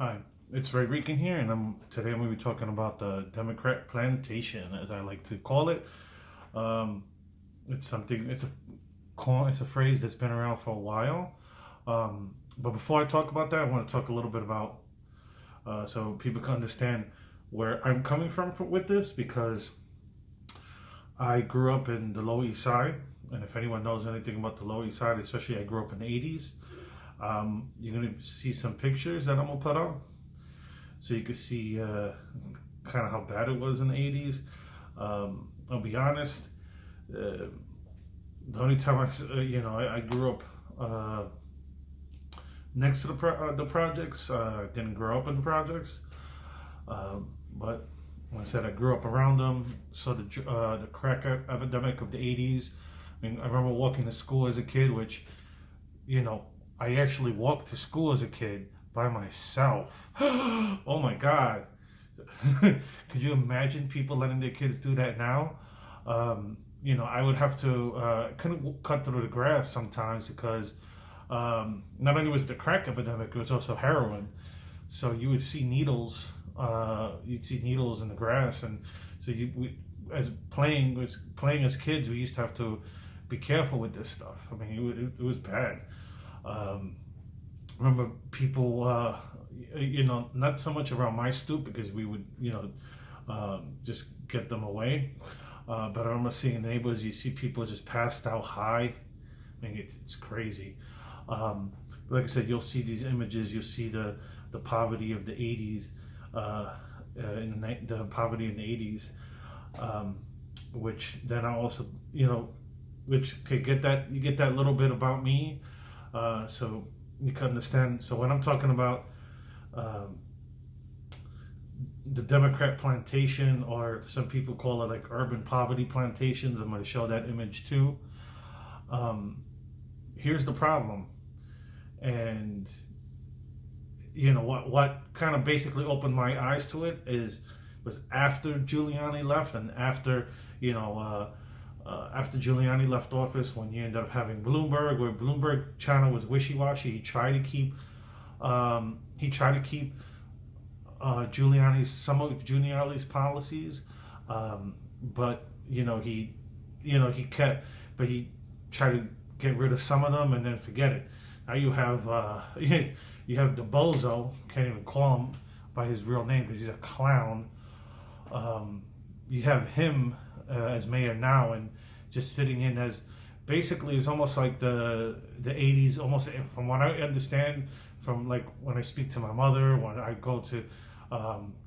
Hi, it's Ray Rican here, and today I'm going to be talking about the Democrat Plantation, as I like to call it. Um, it's something. It's a phrase that's been around for a while. But before I talk about that, I want to talk a little bit about so people can understand where I'm coming from with this, because I grew up in the Lower East Side, and if anyone knows anything about the Lower East Side, especially I grew up in the '80s. You're going to see some pictures that I'm going to put up so you can see kind of how bad it was in the '80s. I'll be honest, the only time I grew up next to the projects. Didn't grow up in the projects, but like I said, I grew up around them. So the crack epidemic of the '80s. I mean, I remember walking to school as a kid, which you know I actually walked to school as a kid by myself. Oh my God. Could you imagine people letting their kids do that now? I would have to, couldn't cut through the grass sometimes because not only was the crack epidemic, it was also heroin. So you would see needles, you'd see needles in the grass. And so as playing as kids, we used to have to be careful with this stuff. I mean, it was bad. Remember people, not so much around my stoop because we would, just get them away. But I remember seeing neighbors, you see people just passed out high. I mean, it's crazy. Like I said, you'll see these images, you'll see the poverty of the '80s, the poverty in the '80s, which then I also, which could you get that little bit about me. So you can understand. So when I'm talking about the Democrat plantation, or some people call it like urban poverty plantations, I'm going to show that image too. Here's the problem, and what kind of basically opened my eyes to it was after Giuliani left, and after after Giuliani left office, when you ended up having Bloomberg, where Bloomberg China was wishy-washy. He tried to keep some of Giuliani's policies, but he tried to get rid of some of them and then forget it. Now you have you have the bozo, can't even call him by his real name because he's a clown. You have him as mayor now, and just sitting in as basically it's almost like the '80s, almost, from what I understand, from like when I speak to my mother, when I go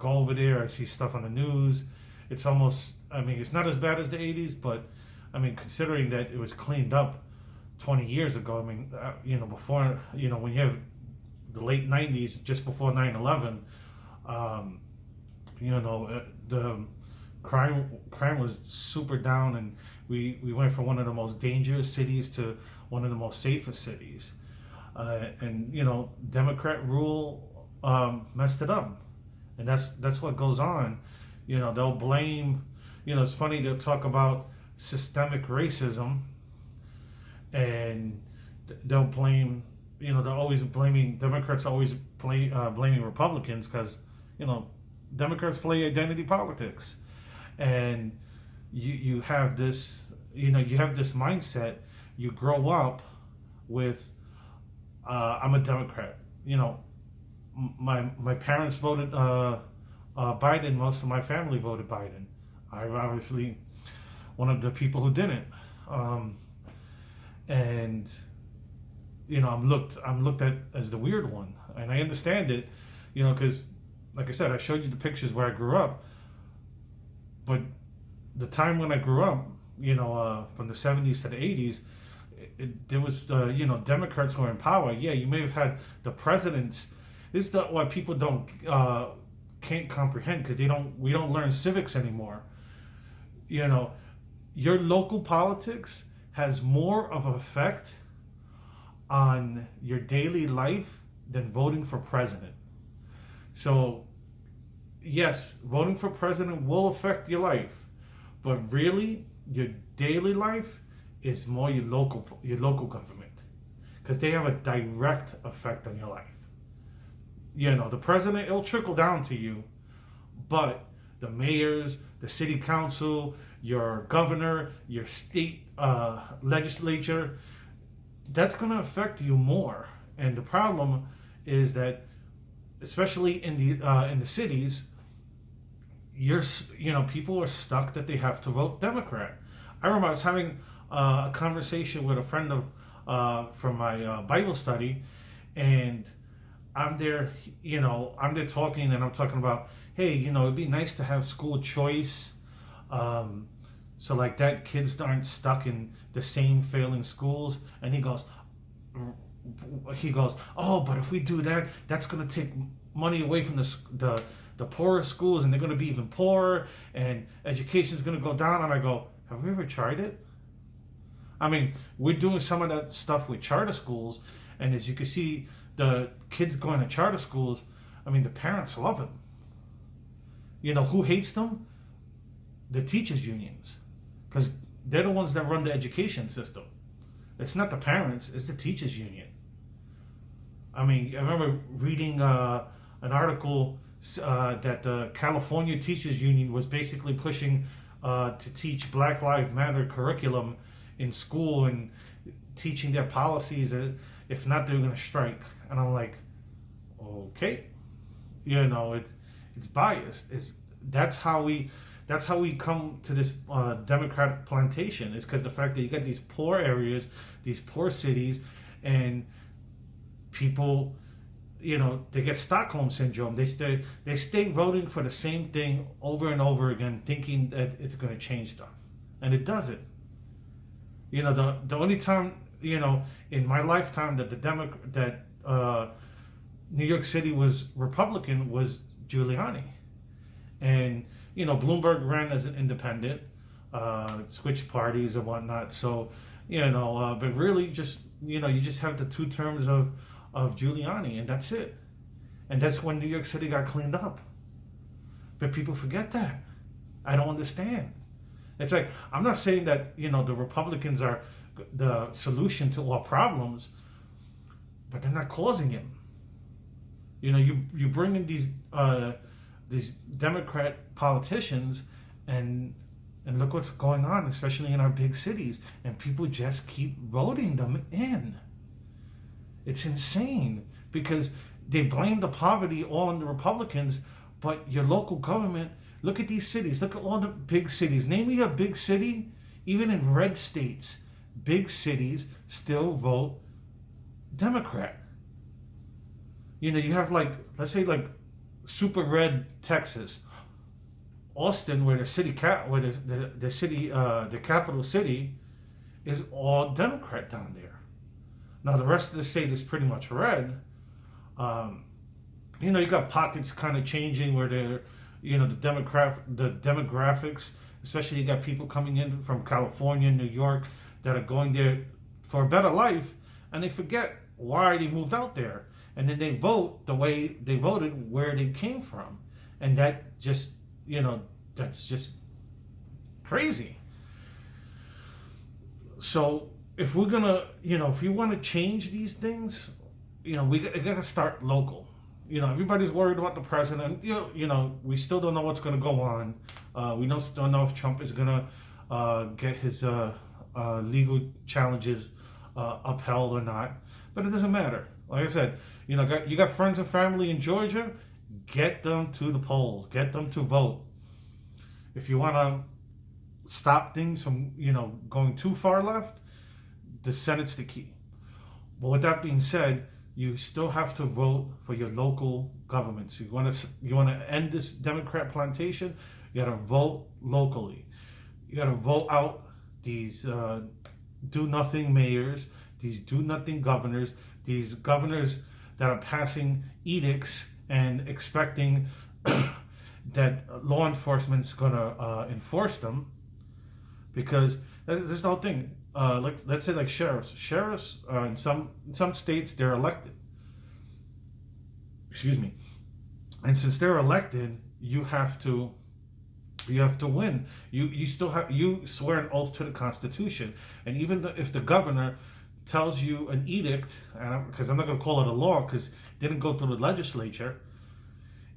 over there, I see stuff on the news. It's almost, I mean, it's not as bad as the '80s, but I mean, considering that it was cleaned up 20 years ago. I mean, before, when you have the late '90s, just before 9/11, the crime was super down, and we went from one of the most dangerous cities to one of the most safest cities. And Democrat rule messed it up, and that's what goes on. They'll blame. It's funny, they'll talk about systemic racism, and they'll blame. They're always blaming Democrats. Always blaming Republicans because Democrats play identity politics, and you have this mindset. You grow up with I'm a Democrat. My parents voted Biden. Most of my family voted Biden. I'm obviously one of the people who didn't, and I'm looked at as the weird one, and I understand it, because like I said, I showed you the pictures where I grew up, but the time when I grew up, from the '70s to the '80s, there was Democrats who were in power. Yeah, you may have had the presidents. This is what people can't comprehend, because we don't learn civics anymore. Your local politics has more of an effect on your daily life than voting for president. So, yes, voting for president will affect your life, but really, your daily life is more your local government, because they have a direct effect on your life. The president, it'll trickle down to you, but the mayors, the city council, your governor, your state legislature, that's going to affect you more. And the problem is that, especially in the cities, people are stuck that they have to vote Democrat. I remember I was having a conversation with a friend from my Bible study, and I'm there talking, and I'm talking about, hey, it'd be nice to have school choice, so like that kids aren't stuck in the same failing schools. And he goes, oh, but if we do that, that's going to take money away from the poorest schools, and they're going to be even poorer, and education is going to go down. And I go, have we ever tried it? I mean, we're doing some of that stuff with charter schools, and as you can see, the kids going to charter schools, I mean, the parents love them. Who hates them? The teachers' unions, because they're the ones that run the education system. It's not the parents, it's the teachers' union. I mean, I remember reading an article that the California Teachers Union was basically pushing to teach Black Lives Matter curriculum in school and teaching their policies. If not, they're going to strike. And I'm like, okay, it's biased. That's how we come to this Democratic plantation. Is because the fact that you got these poor areas, these poor cities, and people, they get Stockholm syndrome. They stay voting for the same thing over and over again, thinking that it's going to change stuff, and it doesn't. The only time in my lifetime that New York City was Republican was Giuliani, and Bloomberg ran as an independent, switched parties and whatnot. So but really just you just have the 2 terms of Giuliani, and that's it. And that's when New York City got cleaned up. But people forget that. I don't understand. It's like, I'm not saying that the Republicans are the solution to all problems, but they're not causing it. You bring in these Democrat politicians, and look what's going on, especially in our big cities, and people just keep voting them in. It's insane, because they blame the poverty all on the Republicans, but your local government, look at these cities, look at all the big cities. Name me a big city, even in red states, big cities still vote Democrat. You have let's say super red Texas, Austin, where the capital city is all Democrat down there. Now the rest of the state is pretty much red. You got pockets kind of changing where they're, the demographics, especially you got people coming in from California, New York, that are going there for a better life, and they forget why they moved out there. And then they vote the way they voted where they came from. And that just, that's just crazy. So if we're going to, if you want to change these things, we got to start local. Everybody's worried about the president. We still don't know what's going to go on. We still don't know if Trump is going to get his legal challenges upheld or not. But it doesn't matter. Like I said, you got friends and family in Georgia, get them to the polls, get them to vote. If you want to stop things from, going too far left, the Senate's the key. But with that being said, you still have to vote for your local governments. You want to end this Democrat plantation, you got to vote locally. You got to vote out these do-nothing mayors, these do-nothing governors, these governors that are passing edicts and expecting that law enforcement's going to enforce them, because this is the whole thing. Let's say sheriffs. Sheriffs in some states, they're elected. Excuse me. And since they're elected, you have to win. You swear an oath to the Constitution, and even if the governor tells you an edict, and because I'm not going to call it a law because it didn't go through the legislature.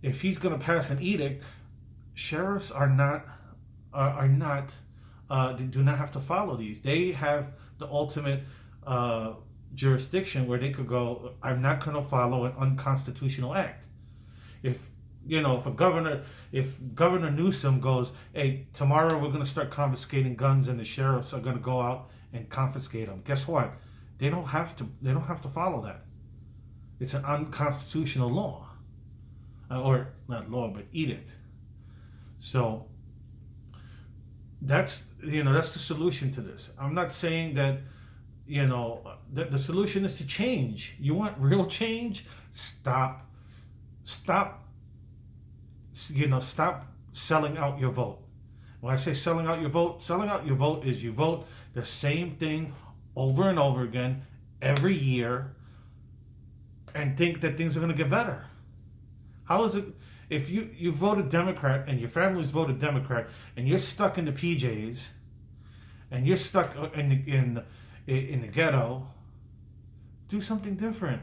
If he's going to pass an edict, sheriffs they do not have to follow these. They have the ultimate jurisdiction where they could go, I'm not going to follow an unconstitutional act. If if Governor Newsom goes, hey, tomorrow we're going to start confiscating guns, and the sheriffs are going to go out and confiscate them, guess what? They don't have to follow that. It's an unconstitutional law, or not law, but edict. So that's the solution to this. I'm not saying that the solution is to change. You want real change? Stop selling out your vote. When I say selling out your vote is you vote the same thing over and over again every year and think that things are going to get better. How is it if you voted Democrat and your family's voted Democrat and you're stuck in the PJs and you're stuck in the ghetto? Do something different.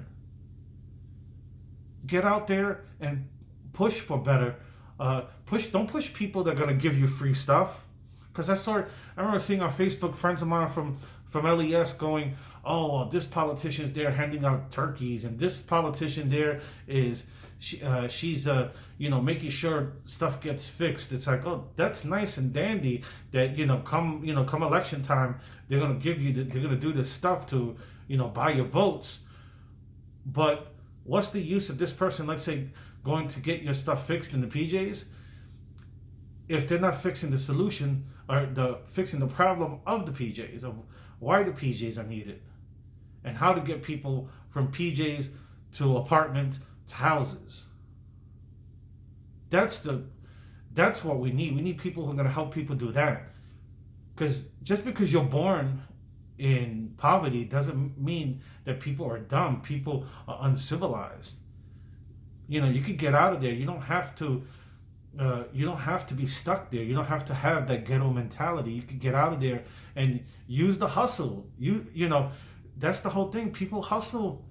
Get out there and push for better. Don't push people that are going to give you free stuff. Because I remember seeing on Facebook friends of mine from LES going, oh, this politician's there handing out turkeys, and this politician there is she's making sure stuff gets fixed. It's like, oh, that's nice and dandy that come election time they're gonna they're gonna do this stuff to buy your votes. But what's the use of this person, let's say, going to get your stuff fixed in the PJs if they're not fixing the solution or fixing the problem of the PJs, of why the PJs are needed and how to get people from PJs to apartments to houses? That's what we need. We need people who are going to help people do that. Because just because you're born in poverty doesn't mean that people are dumb. People are uncivilized. You could get out of there. You don't have to be stuck there. You don't have to have that ghetto mentality. You could get out of there and use the hustle. That's the whole thing. People hustle.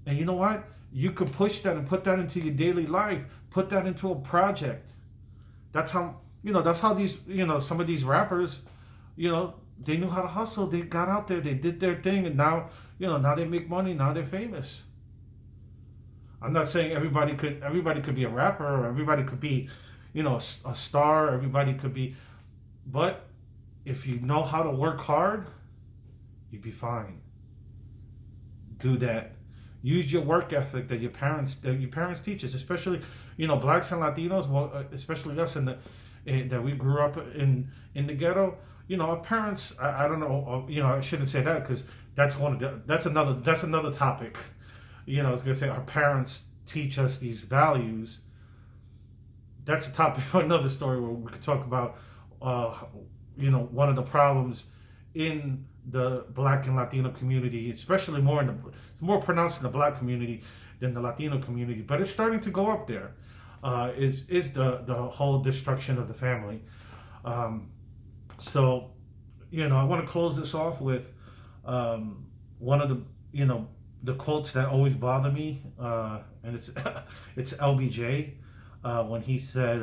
And you know what? You could push that and put that into your daily life. Put that into a project. That's how these, some of these rappers, they knew how to hustle. They got out there, they did their thing, and now they make money, now they're famous. I'm not saying everybody could be a rapper, or everybody could be, a star, everybody could be, but if you know how to work hard, you'd be fine. Do that. Use your work ethic that your parents teach us, especially blacks and Latinos. Well, especially us that we grew up in the ghetto. Our parents. I don't know. I shouldn't say that because that's another topic. I was gonna say our parents teach us these values. That's a topic for another story where we could talk about. One of the problems in the black and Latino community, especially more pronounced in the black community than the Latino community, but it's starting to go up there, is the whole destruction of the family. So, I want to close this off with one of the quotes that always bother me, and it's LBJ, when he said,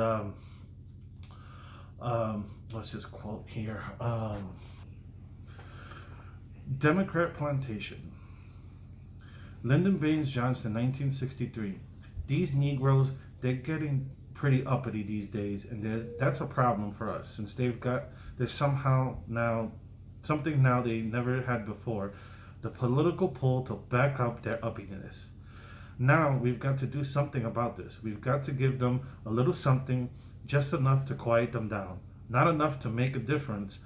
what's his quote here? Democrat Plantation. Lyndon Baines Johnson, 1963. These Negroes, they're getting pretty uppity these days, and that's a problem for us, since there's somehow now something now they never had before, the political pull to back up their uppiness. Now we've got to do something about this. We've got to give them a little something, just enough to quiet them down, not enough to make a difference.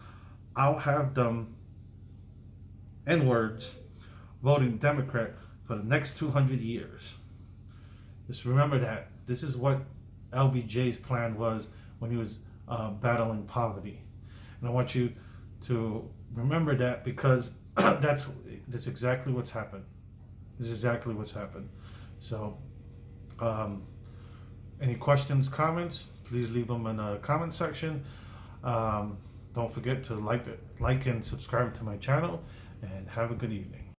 I'll have them, N-words, voting Democrat for the next 200 years. Just remember that. This is what LBJ's plan was when he was battling poverty. And I want you to remember that, because that's exactly what's happened. This is exactly what's happened. So, any questions, comments, please leave them in the comment section. Don't forget to like and subscribe to my channel, and have a good evening.